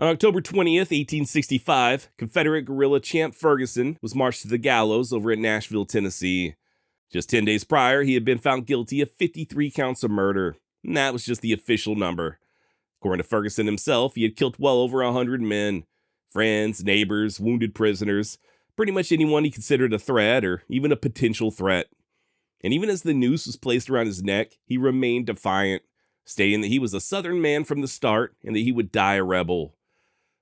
On October 20th, 1865, Confederate guerrilla Champ Ferguson was marched to the gallows over at Nashville, Tennessee. Just 10 days prior, he had been found guilty of 53 counts of murder, and that was just the official number. According to Ferguson himself, he had killed well over 100 men, friends, neighbors, wounded prisoners, pretty much anyone he considered a threat or even a potential threat. And even as the noose was placed around his neck, he remained defiant, stating that he was a Southern man from the start and that he would die a rebel.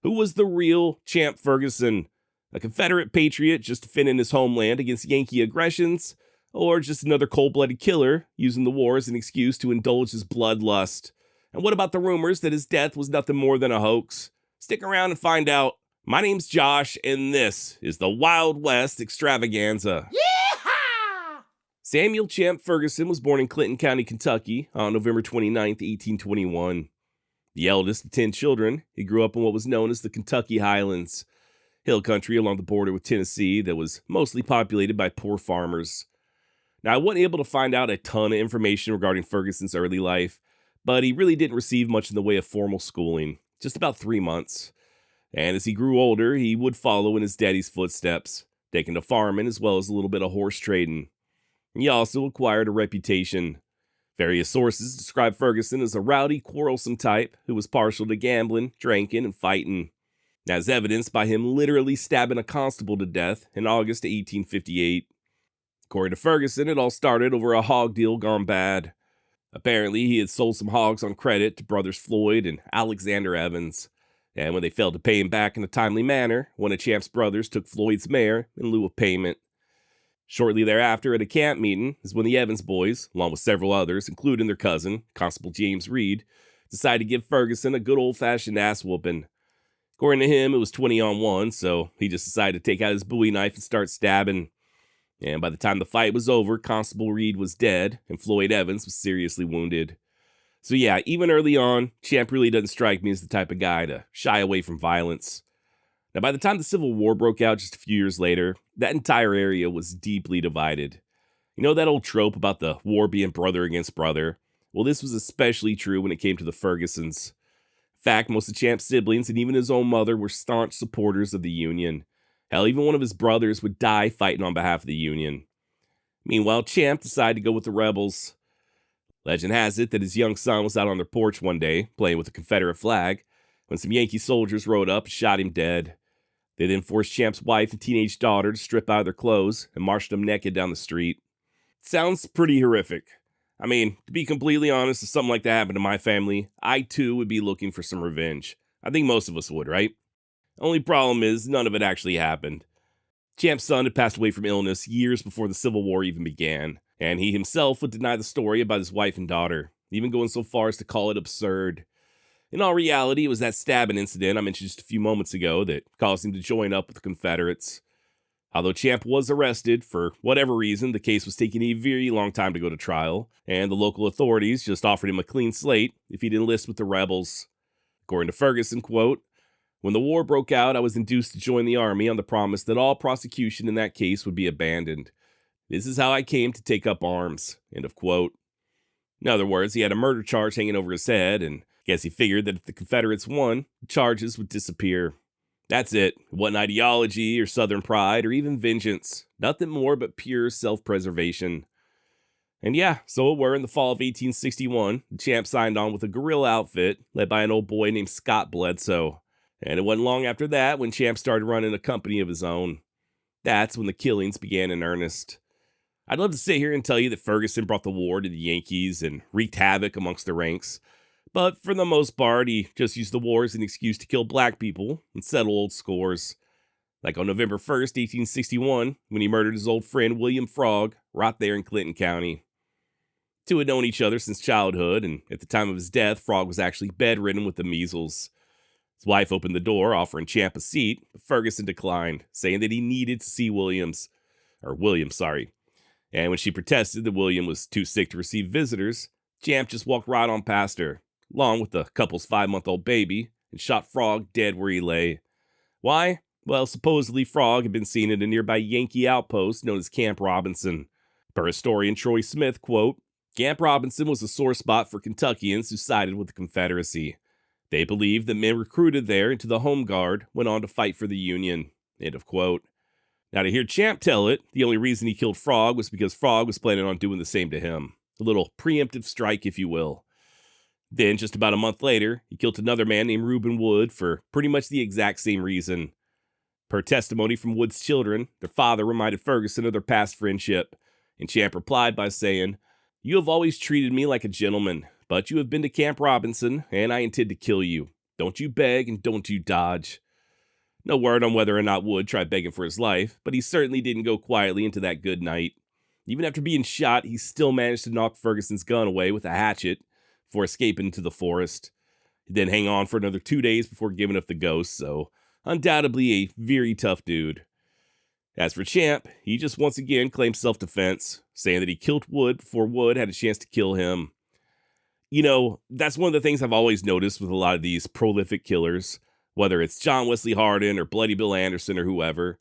Who was the real Champ Ferguson? A Confederate patriot just defending his homeland against Yankee aggressions? Or just another cold-blooded killer using the war as an excuse to indulge his bloodlust? And what about the rumors that his death was nothing more than a hoax? Stick around and find out. My name's Josh, and this is the Wild West Extravaganza. Yeehaw! Samuel Champ Ferguson was born in Clinton County, Kentucky on November 29th, 1821. The eldest of 10 children, he grew up in what was known as the Kentucky Highlands, hill country along the border with Tennessee that was mostly populated by poor farmers. Now, I wasn't able to find out a ton of information regarding Ferguson's early life, but he really didn't receive much in the way of formal schooling, just about 3 months. And as he grew older, he would follow in his daddy's footsteps, taking to farming as well as a little bit of horse trading. He also acquired a reputation. Various sources describe Ferguson as a rowdy, quarrelsome type who was partial to gambling, drinking, and fighting, as evidenced by him literally stabbing a constable to death in August 1858. According to Ferguson, it all started over a hog deal gone bad. Apparently, he had sold some hogs on credit to brothers Floyd and Alexander Evans, and when they failed to pay him back in a timely manner, one of Champ's brothers took Floyd's mare in lieu of payment. Shortly thereafter, at a camp meeting, is when the Evans boys, along with several others, including their cousin, Constable James Reed, decided to give Ferguson a good old-fashioned ass-whooping. According to him, it was 20 on 1, so he just decided to take out his Bowie knife and start stabbing. And by the time the fight was over, Constable Reed was dead, and Floyd Evans was seriously wounded. So yeah, even early on, Champ really doesn't strike me as the type of guy to shy away from violence. Now, by the time the Civil War broke out just a few years later, that entire area was deeply divided. You know that old trope about the war being brother against brother? Well, this was especially true when it came to the Fergusons. In fact, most of Champ's siblings and even his own mother were staunch supporters of the Union. Hell, even one of his brothers would die fighting on behalf of the Union. Meanwhile, Champ decided to go with the rebels. Legend has it that his young son was out on their porch one day, playing with a Confederate flag, when some Yankee soldiers rode up and shot him dead. They then forced Champ's wife and teenage daughter to strip out of their clothes and marched them naked down the street. Sounds pretty horrific. I mean, to be completely honest, if something like that happened to my family, I too would be looking for some revenge. I think most of us would, right? Only problem is, none of it actually happened. Champ's son had passed away from illness years before the Civil War even began, and he himself would deny the story about his wife and daughter, even going so far as to call it absurd. In all reality, it was that stabbing incident I mentioned just a few moments ago that caused him to join up with the Confederates. Although Champ was arrested, for whatever reason, the case was taking a very long time to go to trial, and the local authorities just offered him a clean slate if he'd enlist with the rebels. According to Ferguson, quote, "When the war broke out, I was induced to join the army on the promise that all prosecution in that case would be abandoned. This is how I came to take up arms," end of quote. In other words, he had a murder charge hanging over his head, and I guess he figured that if the Confederates won, the charges would disappear. That's it. It wasn't ideology or Southern pride or even vengeance. Nothing more but pure self-preservation. And yeah, so it were in the fall of 1861, the Champ signed on with a guerrilla outfit led by an old boy named Scott Bledsoe. And it wasn't long after that when Champ started running a company of his own. That's when the killings began in earnest. I'd love to sit here and tell you that Ferguson brought the war to the Yankees and wreaked havoc amongst the ranks. But for the most part, he just used the war as an excuse to kill black people and settle old scores. Like on November 1st, 1861, when he murdered his old friend William Frog right there in Clinton County. Two had known each other since childhood, and at the time of his death, Frog was actually bedridden with the measles. His wife opened the door, offering Champ a seat, but Ferguson declined, saying that he needed to see William. And when she protested that William was too sick to receive visitors, Champ just walked right on past her, along with the couple's 5-month-old baby, and shot Frog dead where he lay. Why? Well, supposedly Frog had been seen at a nearby Yankee outpost known as Camp Robinson. Per historian Troy Smith, quote, "Camp Robinson was a sore spot for Kentuckians who sided with the Confederacy. They believed that men recruited there into the Home Guard went on to fight for the Union. End of quote. Now, to hear Champ tell it, the only reason he killed Frog was because Frog was planning on doing the same to him. A little preemptive strike, if you will. Then, just about a month later, he killed another man named Reuben Wood for pretty much the exact same reason. Per testimony from Wood's children, their father reminded Ferguson of their past friendship, and Champ replied by saying, "You have always treated me like a gentleman, but you have been to Camp Robinson, and I intend to kill you. Don't you beg and don't you dodge." No word on whether or not Wood tried begging for his life, but he certainly didn't go quietly into that good night. Even after being shot, he still managed to knock Ferguson's gun away with a hatchet before escaping into the forest. He then hang on for another 2 days before giving up the ghost, so undoubtedly a very tough dude. As for Champ, he just once again claimed self-defense, saying that he killed Wood before Wood had a chance to kill him. You know, that's one of the things I've always noticed with a lot of these prolific killers, whether it's John Wesley Hardin or Bloody Bill Anderson or whoever.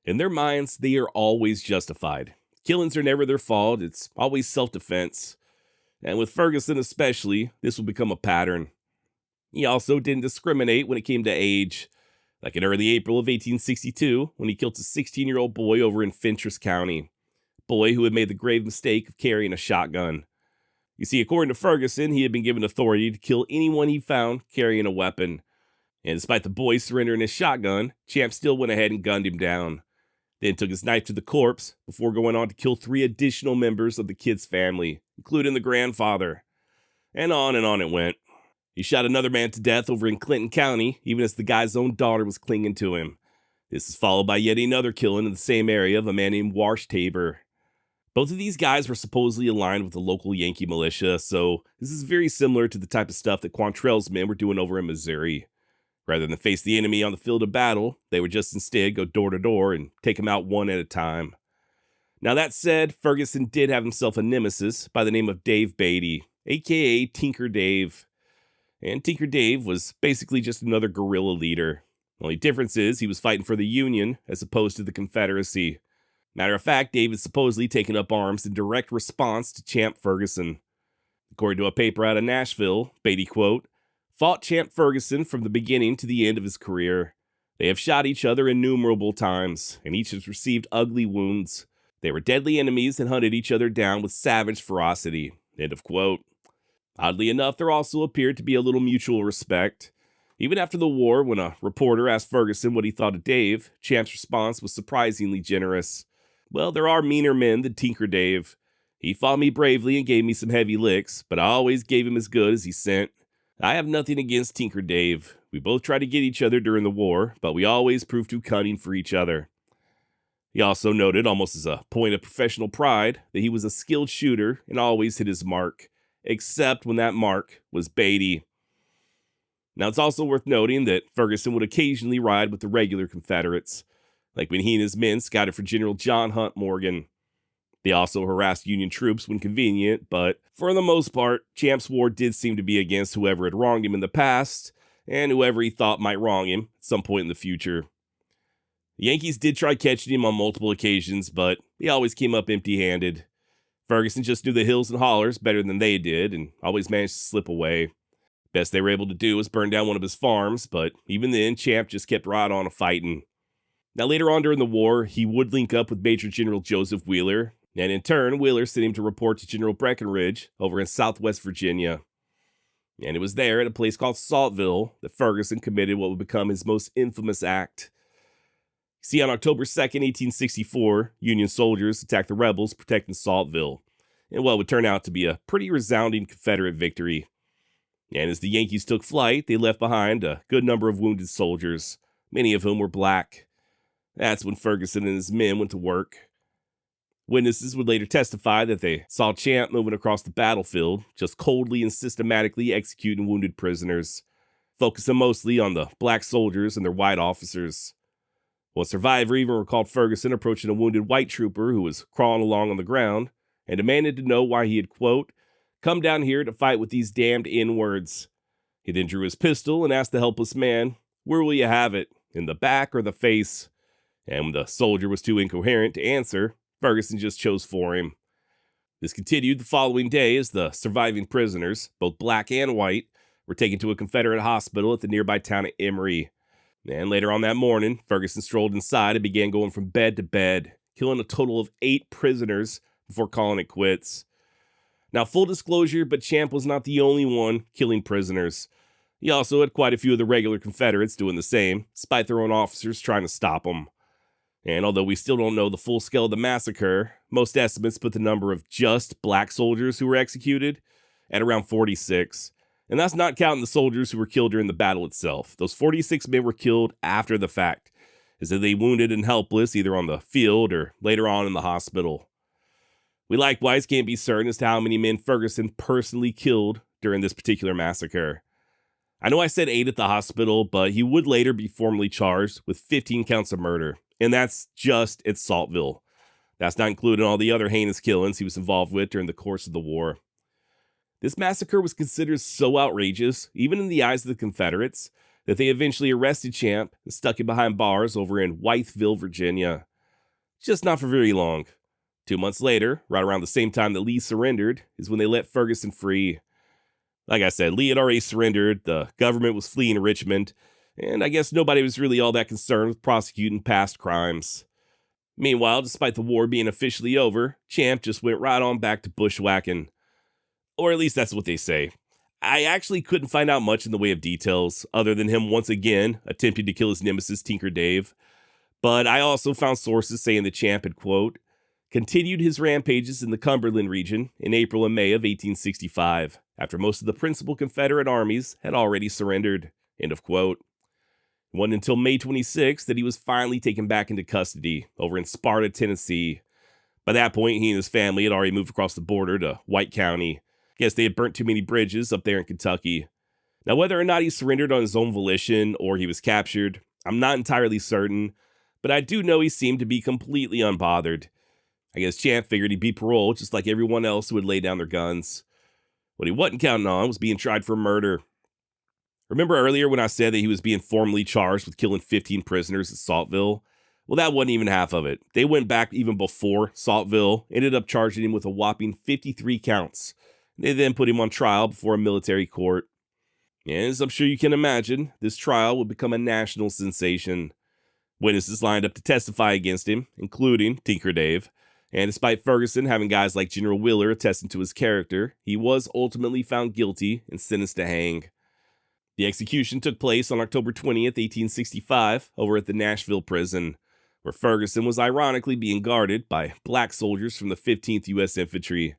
In their minds, they are always justified. Killings are never their fault, it's always self-defense. And with Ferguson especially, this will become a pattern. He also didn't discriminate when it came to age, like in early April of 1862, when he killed a 16-year-old boy over in Fentress County, a boy who had made the grave mistake of carrying a shotgun. You see, according to Ferguson, he had been given authority to kill anyone he found carrying a weapon. And despite the boy surrendering his shotgun, Champ still went ahead and gunned him down. Then took his knife to the corpse before going on to kill 3 additional members of the kid's family, including the grandfather. And on it went. He shot another man to death over in Clinton County, even as the guy's own daughter was clinging to him. This is followed by yet another killing in the same area of a man named Wash Tabor. Both of these guys were supposedly aligned with the local Yankee militia, so this is very similar to the type of stuff that Quantrell's men were doing over in Missouri. Rather than face the enemy on the field of battle, they would just instead go door to door and take them out one at a time. Now that said, Ferguson did have himself a nemesis by the name of Dave Beatty, aka Tinker Dave. And Tinker Dave was basically just another guerrilla leader. The only difference is he was fighting for the Union as opposed to the Confederacy. Matter of fact, Dave is supposedly taking up arms in direct response to Champ Ferguson. According to a paper out of Nashville, Beatty, quote, "fought Champ Ferguson from the beginning to the end of his career. They have shot each other innumerable times, and each has received ugly wounds. They were deadly enemies and hunted each other down with savage ferocity." End of quote. Oddly enough, there also appeared to be a little mutual respect. Even after the war, when a reporter asked Ferguson what he thought of Dave, Champ's response was surprisingly generous. "Well, there are meaner men than Tinker Dave. He fought me bravely and gave me some heavy licks, but I always gave him as good as he sent. I have nothing against Tinker Dave. We both tried to get each other during the war, but we always proved too cunning for each other." He also noted, almost as a point of professional pride, that he was a skilled shooter and always hit his mark, except when that mark was Beatty. Now, it's also worth noting that Ferguson would occasionally ride with the regular Confederates, like when he and his men scouted for General John Hunt Morgan. They also harassed Union troops when convenient, but for the most part, Champ's war did seem to be against whoever had wronged him in the past, and whoever he thought might wrong him at some point in the future. The Yankees did try catching him on multiple occasions, but he always came up empty-handed. Ferguson just knew the hills and hollers better than they did, and always managed to slip away. Best they were able to do was burn down one of his farms, but even then, Champ just kept right on fighting. Now, later on during the war, he would link up with Major General Joseph Wheeler, and in turn, Wheeler sent him to report to General Breckinridge over in Southwest Virginia. And it was there, at a place called Saltville, that Ferguson committed what would become his most infamous act. See, on October 2nd, 1864, Union soldiers attacked the rebels protecting Saltville, in what would turn out to be a pretty resounding Confederate victory. And as the Yankees took flight, they left behind a good number of wounded soldiers, many of whom were black. That's when Ferguson and his men went to work. Witnesses would later testify that they saw Champ moving across the battlefield, just coldly and systematically executing wounded prisoners, focusing mostly on the black soldiers and their white officers. One survivor even recalled Ferguson approaching a wounded white trooper who was crawling along on the ground and demanded to know why he had, quote, "come down here to fight with these damned N-words." He then drew his pistol and asked the helpless man, "Where will you have it, in the back or the face?" And when the soldier was too incoherent to answer, Ferguson just chose for him. This continued the following day as the surviving prisoners, both black and white, were taken to a Confederate hospital at the nearby town of Emory. And later on that morning, Ferguson strolled inside and began going from bed to bed, killing a total of 8 prisoners before calling it quits. Now, full disclosure, but Champ was not the only one killing prisoners. He also had quite a few of the regular Confederates doing the same, despite their own officers trying to stop him. And although we still don't know the full scale of the massacre, most estimates put the number of just black soldiers who were executed at around 46. And that's not counting the soldiers who were killed during the battle itself. Those 46 men were killed after the fact, as they lay wounded and helpless either on the field or later on in the hospital. We likewise can't be certain as to how many men Ferguson personally killed during this particular massacre. I know I said 8 at the hospital, but he would later be formally charged with 15 counts of murder, and that's just at Saltville. That's not including all the other heinous killings he was involved with during the course of the war. This massacre was considered so outrageous, even in the eyes of the Confederates, that they eventually arrested Champ and stuck him behind bars over in Wytheville, Virginia. Just not for very long. 2 months later, right around the same time that Lee surrendered, is when they let Ferguson free. Like I said, Lee had already surrendered, the government was fleeing Richmond, and I guess nobody was really all that concerned with prosecuting past crimes. Meanwhile, despite the war being officially over, Champ just went right on back to bushwhacking. Or at least that's what they say. I actually couldn't find out much in the way of details, other than him once again attempting to kill his nemesis Tinker Dave. But I also found sources saying that Champ had, quote, continued his rampages in the Cumberland region in April and May of 1865, after most of the principal Confederate armies had already surrendered, end of quote. It wasn't until May 26 that he was finally taken back into custody over in Sparta, Tennessee. By that point, he and his family had already moved across the border to White County. Guess they had burnt too many bridges up there in Kentucky. Now, whether or not he surrendered on his own volition or he was captured, I'm not entirely certain, but I do know he seemed to be completely unbothered. I guess Champ figured he'd be paroled just like everyone else who would lay down their guns. What he wasn't counting on was being tried for murder. Remember earlier when I said that he was being formally charged with killing 15 prisoners at Saltville? Well, that wasn't even half of it. They went back even before Saltville, ended up charging him with a whopping 53 counts. They then put him on trial before a military court. And as I'm sure you can imagine, this trial would become a national sensation. Witnesses lined up to testify against him, including Tinker Dave. And despite Ferguson having guys like General Wheeler attesting to his character, he was ultimately found guilty and sentenced to hang. The execution took place on October 20th, 1865, over at the Nashville prison, where Ferguson was ironically being guarded by black soldiers from the 15th U.S. Infantry.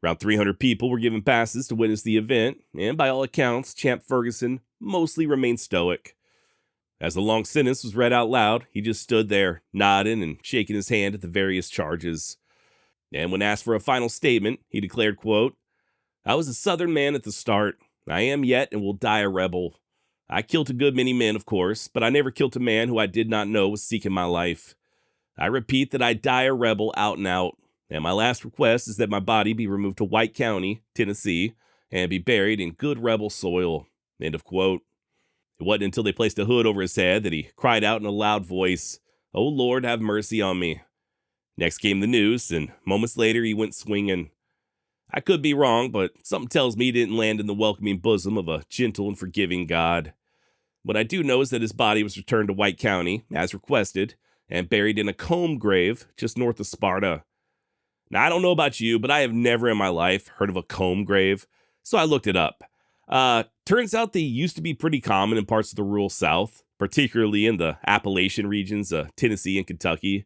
Around 300 people were given passes to witness the event, and by all accounts, Champ Ferguson mostly remained stoic. As the long sentence was read out loud, he just stood there, nodding and shaking his hand at the various charges. And when asked for a final statement, he declared, quote, I was a Southern man at the start. I am yet and will die a rebel. I killed a good many men, of course, but I never killed a man who I did not know was seeking my life. I repeat that I die a rebel out and out, and my last request is that my body be removed to White County, Tennessee, and be buried in good rebel soil, end of quote. It wasn't until they placed a hood over his head that he cried out in a loud voice, "Oh Lord, have mercy on me." Next came the noose, and moments later he went swinging. I could be wrong, but something tells me he didn't land in the welcoming bosom of a gentle and forgiving God. What I do know is that his body was returned to White County, as requested, and buried in a comb grave just north of Sparta. Now, I don't know about you, but I have never in my life heard of a comb grave, so I looked it up. Turns out they used to be pretty common in parts of the rural South, particularly in the Appalachian regions of Tennessee and Kentucky.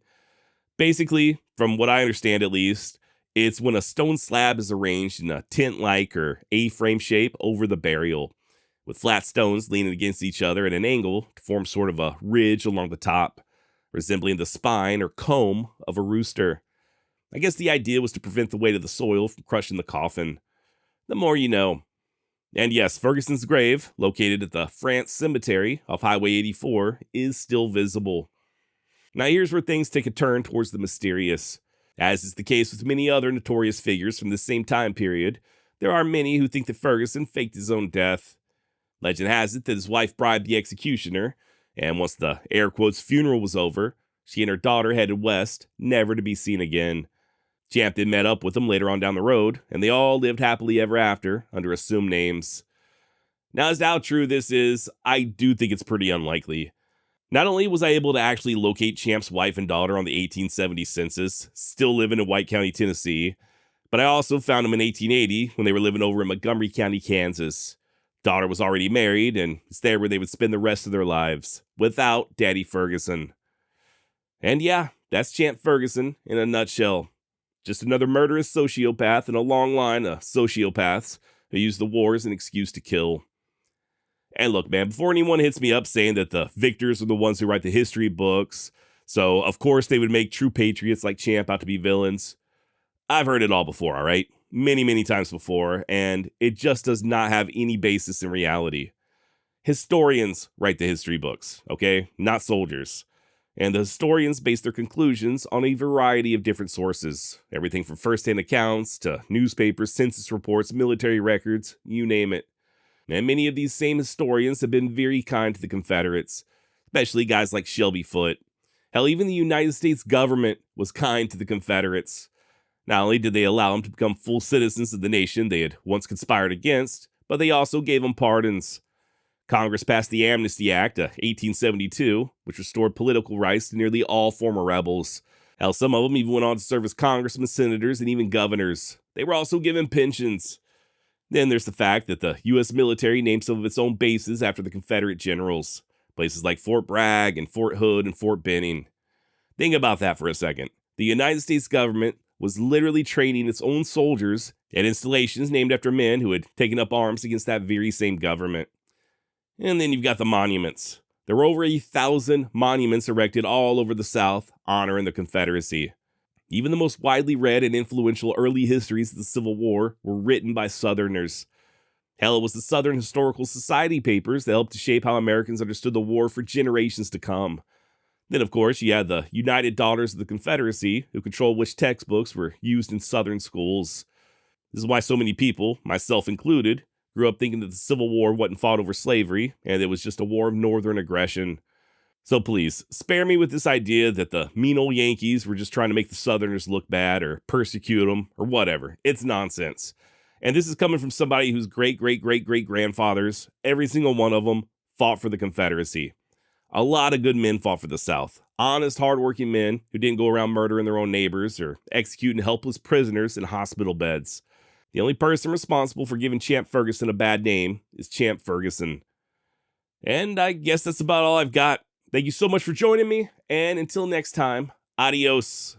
Basically, from what I understand at least, it's when a stone slab is arranged in a tent-like or A-frame shape over the burial, with flat stones leaning against each other at an angle to form sort of a ridge along the top, resembling the spine or comb of a rooster. I guess the idea was to prevent the weight of the soil from crushing the coffin. The more you know. And yes, Ferguson's grave, located at the France Cemetery off Highway 84, is still visible. Now here's where things take a turn towards the mysterious. As is the case with many other notorious figures from the same time period, there are many who think that Ferguson faked his own death. Legend has it that his wife bribed the executioner, and once the air quotes funeral was over, she and her daughter headed west, never to be seen again. Champ then met up with them later on down the road, and they all lived happily ever after under assumed names. Now, as to how true this is, I do think it's pretty unlikely. Not only was I able to actually locate Champ's wife and daughter on the 1870 census, still living in White County, Tennessee, but I also found them in 1880 when they were living over in Montgomery County, Kansas. Daughter was already married, and it's there where they would spend the rest of their lives, without Daddy Ferguson. And yeah, that's Champ Ferguson in a nutshell. Just another murderous sociopath in a long line of sociopaths who use the war as an excuse to kill. And look, man, before anyone hits me up saying that the victors are the ones who write the history books, so of course they would make true patriots like Champ out to be villains, I've heard it all before, all right? Many, many times before, and it just does not have any basis in reality. Historians write the history books, okay? Not soldiers. And the historians base their conclusions on a variety of different sources. Everything from first-hand accounts to newspapers, census reports, military records, you name it. And many of these same historians have been very kind to the Confederates, especially guys like Shelby Foote. Hell, even the United States government was kind to the Confederates. Not only did they allow them to become full citizens of the nation they had once conspired against, but they also gave them pardons. Congress passed the Amnesty Act of 1872, which restored political rights to nearly all former rebels. Hell, some of them even went on to serve as congressmen, senators, and even governors. They were also given pensions. Then there's the fact that the U.S. military named some of its own bases after the Confederate generals, places like Fort Bragg and Fort Hood and Fort Benning. Think about that for a second. The United States government was literally training its own soldiers at installations named after men who had taken up arms against that very same government. And then you've got the monuments. There were over 1,000 monuments erected all over the South honoring the Confederacy. Even the most widely read and influential early histories of the Civil War were written by Southerners. Hell, it was the Southern Historical Society papers that helped to shape how Americans understood the war for generations to come. Then, of course, you had the United Daughters of the Confederacy, who controlled which textbooks were used in Southern schools. This is why so many people, myself included, grew up thinking that the Civil War wasn't fought over slavery, and it was just a war of Northern aggression. So please, spare me with this idea that the mean old Yankees were just trying to make the Southerners look bad or persecute them or whatever. It's nonsense. And this is coming from somebody whose great-great-great-great-grandfathers, every single one of them, fought for the Confederacy. A lot of good men fought for the South. Honest, hardworking men who didn't go around murdering their own neighbors or executing helpless prisoners in hospital beds. The only person responsible for giving Champ Ferguson a bad name is Champ Ferguson. And I guess that's about all I've got. Thank you so much for joining me, and until next time, adios.